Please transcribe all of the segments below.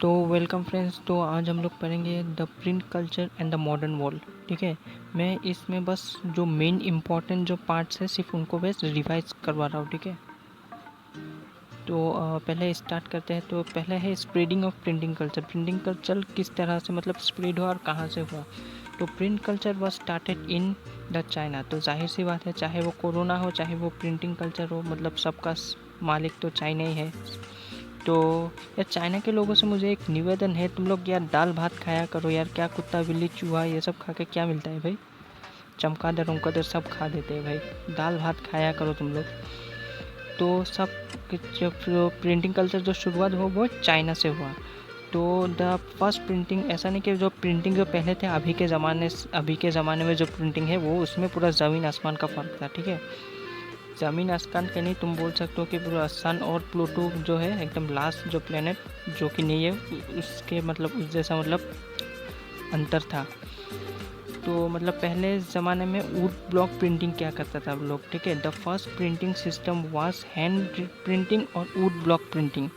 तो welcome friends. तो आज हम लोग पढ़ेंगे the print culture and the modern world. ठीक है, मैं इसमें बस जो मेन इम्पॉर्टेंट जो पार्ट्स है सिर्फ उनको बस रिवाइज करवा रहा हूँ। ठीक है, तो पहले स्टार्ट करते हैं। तो पहले है spreading of printing culture. Printing culture किस तरह से मतलब स्प्रेड हुआ और कहाँ से हुआ। तो print culture was started in the China. तो जाहिर सी बात है, चाहे वो कोरोना हो चाहे वो प्रिंटिंग कल्चर हो, मतलब सबका मालिक तो चाइना ही है। तो यार चाइना के लोगों से मुझे एक निवेदन है, तुम लोग यार दाल भात खाया करो यार। क्या कुत्ता बिल्ली चूहा ये सब खा के क्या मिलता है भाई। चमगादड़ उमगादड़ सब खा देते हैं भाई, दाल भात खाया करो तुम लोग। तो सब जब प्रिंटिंग कल्चर जो शुरुआत हुआ वो चाइना से हुआ। तो द फर्स्ट प्रिंटिंग, ऐसा नहीं कि जो प्रिंटिंग जो पहले थे अभी के ज़माने में जो प्रिंटिंग है वो उसमें पूरा ज़मीन आसमान का फ़र्क था। ठीक है, ज़मीन आसमान के नहीं, तुम बोल सकते हो कि पूरा सन और प्लूटो जो है एकदम लास्ट जो प्लेनेट जो कि नहीं है उसके मतलब उस जैसा मतलब अंतर था। तो मतलब पहले ज़माने में वुड ब्लॉक प्रिंटिंग क्या करता था लोग। ठीक है, the first printing system was hand printing और वुड ब्लॉक प्रिंटिंग।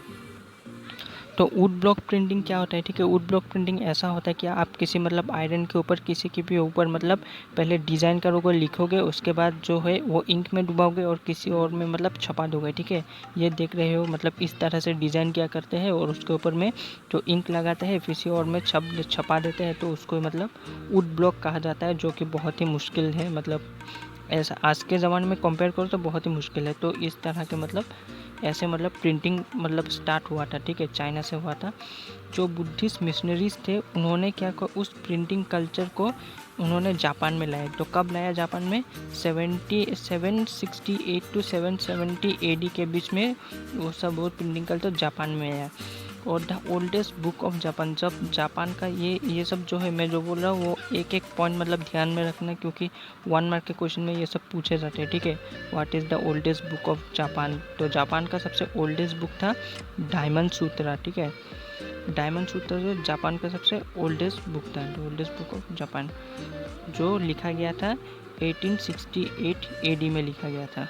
तो वुड ब्लॉक प्रिंटिंग क्या होता है। ठीक है, वुड ब्लॉक प्रिंटिंग ऐसा होता है कि आप किसी मतलब आयरन के ऊपर किसी के भी ऊपर मतलब पहले डिज़ाइन करोगे, लिखोगे, उसके बाद जो है वो इंक में डुबाओगे और किसी और में मतलब छपा दोगे। ठीक है, ये देख रहे हो मतलब इस तरह से डिज़ाइन क्या करते हैं और उसके ऊपर में जो इंक लगाते हैं किसी और में छपा देते हैं। तो उसको मतलब वुड ब्लॉक कहा जाता है, जो कि बहुत ही मुश्किल है। मतलब ऐसा आज के ज़माने में कंपेयर करो तो बहुत ही मुश्किल है। तो इस तरह के मतलब ऐसे मतलब प्रिंटिंग मतलब स्टार्ट हुआ था। ठीक है, चाइना से हुआ था। जो बुद्धिस्ट मिशनरीज थे उन्होंने क्या को उस प्रिंटिंग कल्चर को उन्होंने जापान में लाया। तो कब लाया जापान में, 768 टू 770 AD के बीच में वो सब वो प्रिंटिंग कल्चर जापान में आया। और the oldest book of Japan, जब जापान का ये सब जो है मैं जो बोल रहा हूँ वो एक एक पॉइंट मतलब ध्यान में रखना, क्योंकि 1 मार्क के क्वेश्चन में ये सब पूछे जाते हैं। ठीक है, what is the oldest book of Japan. तो जापान का सबसे ओल्डेस्ट बुक था डायमंड सूत्रा। ठीक है, डायमंड सूत्र जो जापान का सबसे ओल्डेस्ट बुक था, ओल्डेस्ट बुक ऑफ जापान, जो लिखा गया था 1868 AD में लिखा गया था।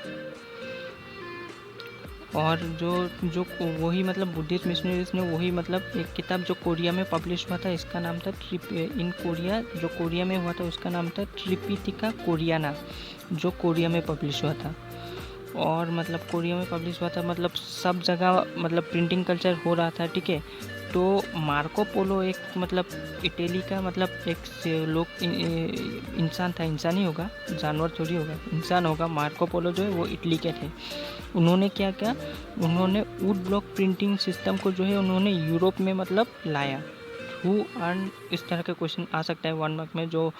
और जो जो वही मतलब बुद्धिस्ट मिशनरीज ने वही मतलब एक किताब जो कोरिया में पब्लिश हुआ था, इसका नाम था इन कोरिया, जो कोरिया में हुआ था उसका नाम था त्रिपिटिका कोरियाना, जो कोरिया में पब्लिश हुआ था। और मतलब कोरिया में पब्लिश हुआ था, मतलब सब जगह मतलब प्रिंटिंग कल्चर हो रहा था। ठीक है, तो मार्को पोलो एक मतलब इटली का मतलब एक लोग इंसान था, इंसान ही होगा, जानवर थोड़ी होगा, इंसान होगा। मार्को पोलो जो है वो इटली के थे। उन्होंने क्या किया, उन्होंने वुड ब्लॉक प्रिंटिंग सिस्टम को जो है उन्होंने यूरोप में मतलब लाया। हु अर्न, इस तरह का क्वेश्चन आ सकता है 1 मार्क में, जो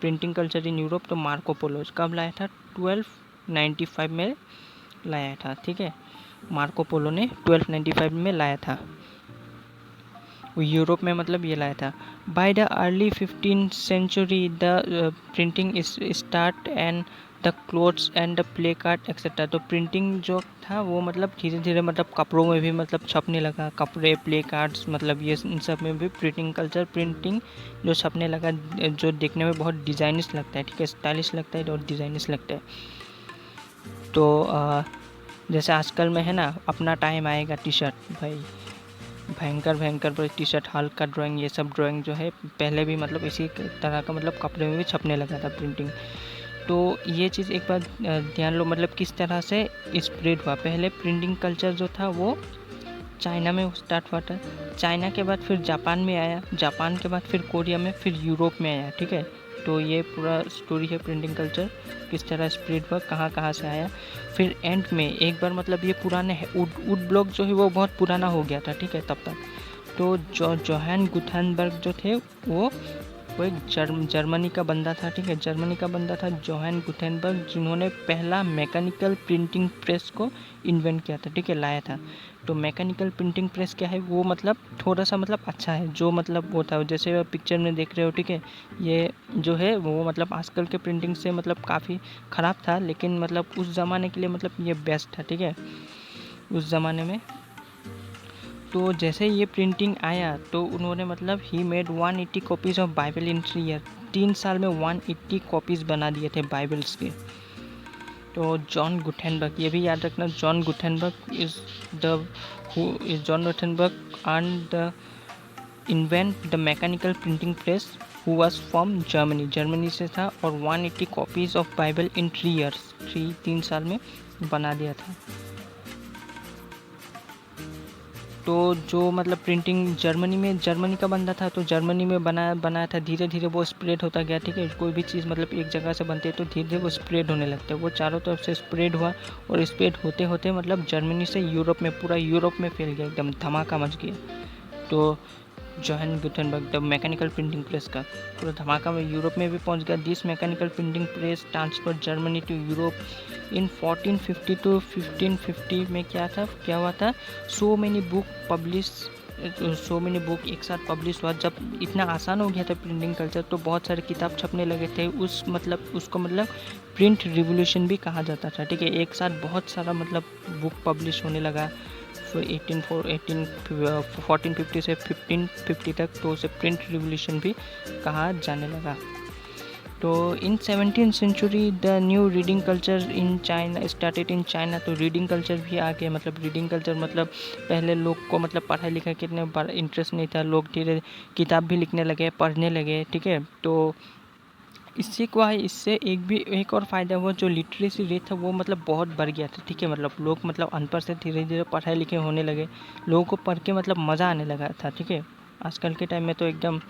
प्रिंटिंग कल्चर इन यूरोप। तो मार्को पोलो कब लाया था, 1295 में लाया था। ठीक है, मार्को पोलो ने 1295 में लाया था, वो यूरोप में मतलब ये लाया था। By the early 15th century the printing start and the clothes and the play card etcetera. तो प्रिंटिंग जो था वो मतलब धीरे धीरे मतलब कपड़ों में भी मतलब छपने लगा, कपड़े प्ले कार्ड्स मतलब ये इन सब में भी प्रिंटिंग जो छपने लगा, जो देखने में बहुत डिज़ाइनिश लगता है। ठीक है, स्टाइलिश लगता है और डिज़ाइनिश लगता है। तो जैसे आजकल में है ना, अपना टाइम आएगा टी शर्ट भाई, भयंकर भयंकर टी शर्ट, हल्का ड्राइंग, ये सब ड्राइंग जो है पहले भी मतलब इसी तरह का मतलब कपड़े में भी छपने लगा था प्रिंटिंग। तो ये चीज़ एक बार ध्यान लो, मतलब किस तरह से स्प्रेड हुआ। पहले प्रिंटिंग कल्चर जो था वो चाइना में स्टार्ट हुआ था, चाइना के बाद फिर जापान में आया, जापान के बाद फिर कोरिया में, फिर यूरोप में आया। ठीक है, तो ये पूरा स्टोरी है प्रिंटिंग कल्चर किस तरह स्प्रेड हुआ, कहाँ कहाँ से आया। फिर एंड में एक बार मतलब ये पुराने वुड ब्लॉक जो है वो बहुत पुराना हो गया था। ठीक है, तब तक तो जोहान गुटेनबर्ग जो थे वो एक जर्मनी का बंदा था। ठीक है, जर्मनी का बंदा था जोहान गुटेनबर्ग, जिन्होंने पहला मैकेनिकल प्रिंटिंग प्रेस को इन्वेंट किया था। ठीक है, लाया था। तो मैकेनिकल प्रिंटिंग प्रेस क्या है, वो मतलब थोड़ा सा मतलब अच्छा है, जो मतलब वो था जैसे पिक्चर में देख रहे हो। ठीक है, ये जो है वो मतलब आजकल के प्रिंटिंग से मतलब काफ़ी ख़राब था, लेकिन मतलब उस ज़माने के लिए मतलब ये बेस्ट था। ठीक है, उस ज़माने में। तो जैसे ये प्रिंटिंग आया तो उन्होंने मतलब he made 180 copies of Bible in 3 year. 3 साल में 180 कॉपीज़ बना दिए थे बाइबल्स के। तो जॉन गुटेनबर्ग, ये भी याद रखना, John Gutenberg is the John Gutenberg and the invent the mechanical printing press who was from Germany, Germany से था, और 180 copies of Bible in 3 years, 3 साल में बना दिया था। तो जो मतलब प्रिंटिंग जर्मनी का बंदा था, तो जर्मनी में बनाया था। धीरे धीरे वो स्प्रेड होता गया, ठीक है। कोई भी चीज़ मतलब एक जगह से बनती है तो धीरे धीरे वो स्प्रेड होने लगता है, वो चारों तरफ से स्प्रेड हुआ, और स्प्रेड होते होते मतलब जर्मनी से यूरोप में, पूरा यूरोप में फैल गया, एकदम धमाका मच गया। तो Johann Gutenberg the mechanical printing press का पूरा धमाका में यूरोप में भी पहुंच गया। This mechanical printing press transfer Germany to Europe in 1450 to 1550 में क्या हुआ था, सो मेनी बुक एक साथ पब्लिश हुआ। जब इतना आसान हो गया था प्रिंटिंग कल्चर, तो बहुत सारे किताब छपने लगे थे। उसको मतलब प्रिंट रिवोल्यूशन भी कहा जाता था, ठीक है। एक साथ बहुत सारा मतलब बुक पब्लिश होने लगा 1450 से 1550 तक, तो उसे प्रिंट रिवोल्यूशन भी कहा जाने लगा। तो in 17th century the new reading culture in China started in China. तो रीडिंग कल्चर भी आ गया, मतलब रीडिंग कल्चर मतलब पहले लोग को मतलब पढ़ाई लिखाई के इतने इंटरेस्ट नहीं था, लोग धीरे किताब भी लिखने लगे, पढ़ने लगे, ठीक है। तो इससे एक और फ़ायदा हुआ, जो लिटरेसी रेट था वो मतलब बहुत बढ़ गया था, ठीक है। मतलब लोग मतलब अनपढ़ से धीरे धीरे पढ़ाई लिखे होने लगे, लोगों को पढ़ के मतलब मज़ा आने लगा था, ठीक है। आजकल के टाइम में तो एकदम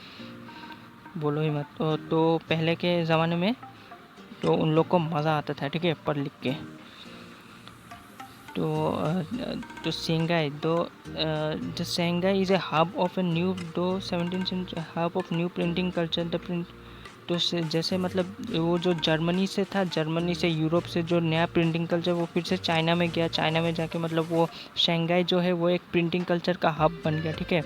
बोलो ही मत। तो पहले के ज़माने में तो उन लोग को मज़ा आता था, ठीक है, पढ़ लिख के। तो Shanghai the Shanghai is a hub of a new 17th century hub of new printing culture the print. तो जैसे मतलब वो जो जर्मनी से था, जर्मनी से यूरोप से जो नया प्रिंटिंग कल्चर वो फिर से चाइना में गया, चाइना में जाके मतलब वो शंघाई जो है वो एक प्रिंटिंग कल्चर का हब बन गया, ठीक है।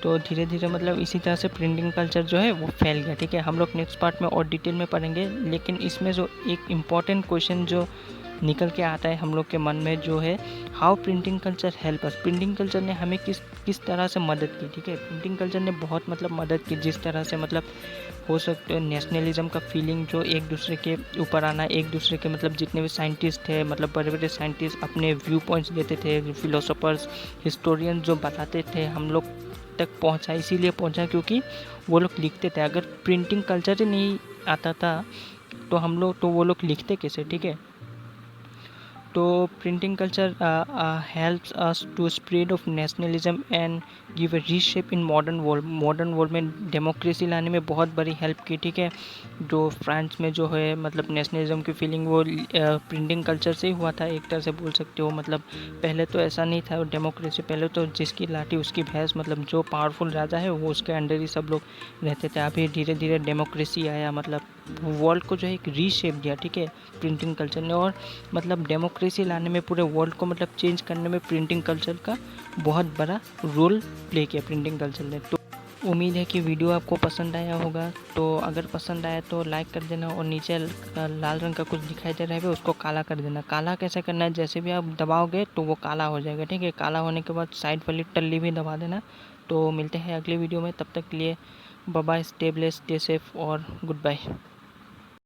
तो धीरे धीरे मतलब इसी तरह से प्रिंटिंग कल्चर जो है वो फैल गया, ठीक है। हम लोग नेक्स्ट पार्ट में और डिटेल में पढ़ेंगे, लेकिन इसमें जो एक इम्पॉर्टेंट क्वेश्चन जो निकल के आता है हम लोग के मन में, जो है how printing culture help us. Printing culture ने हमें किस तरह से मदद की, ठीक है। प्रिंटिंग कल्चर ने बहुत मतलब मदद की, जिस तरह से मतलब हो सकता है नेशनलिज्म का फीलिंग, जो एक दूसरे के ऊपर आना, एक दूसरे के मतलब जितने भी साइंटिस्ट थे, मतलब बड़े बड़े साइंटिस्ट अपने व्यू पॉइंट्स देते थे, फिलोसोफर्स हिस्टोरियन जो बताते थे हम लोग तक पहुंचा, इसीलिए पहुंचा क्योंकि वो लोग लिखते थे। अगर प्रिंटिंग कल्चर ही नहीं आता था तो वो लोग लिखते कैसे, ठीक है। तो printing culture helps us to spread of nationalism and give a reshape in modern world में डेमोक्रेसी लाने में बहुत बड़ी हेल्प की, ठीक है। जो फ्रांस में जो है मतलब नेशनलिज्म की फीलिंग वो प्रिंटिंग कल्चर से ही हुआ था, एक तरह से बोल सकते हो। मतलब पहले तो ऐसा नहीं था डेमोक्रेसी, पहले तो जिसकी लाठी उसकी भैंस, मतलब जो पावरफुल राजा है वो उसके अंडर ही सब लोग रहते थे। अभी धीरे धीरे डेमोक्रेसी आया, मतलब वर्ल्ड को जो है एक रीशेप दिया, ठीक है, प्रिंटिंग कल्चर ने। और मतलब डेमोक्रेसी लाने में, पूरे वर्ल्ड को मतलब चेंज करने में प्रिंटिंग कल्चर का बहुत बड़ा रोल प्ले किया प्रिंटिंग कल्चर ने। तो उम्मीद है कि वीडियो आपको पसंद आया होगा। तो अगर पसंद आया तो लाइक कर देना, और नीचे लाल रंग का कुछ दिखाई दे रहा है उसको काला कर देना। काला कैसे करना है, जैसे भी आप दबाओगे तो वो काला हो जाएगा, ठीक है। काला होने के बाद साइड वाली टल्ली भी दबा देना। तो मिलते हैं अगले वीडियो में, तब तक के लिए bye bye, stay blessed, stay safe और गुड बाय।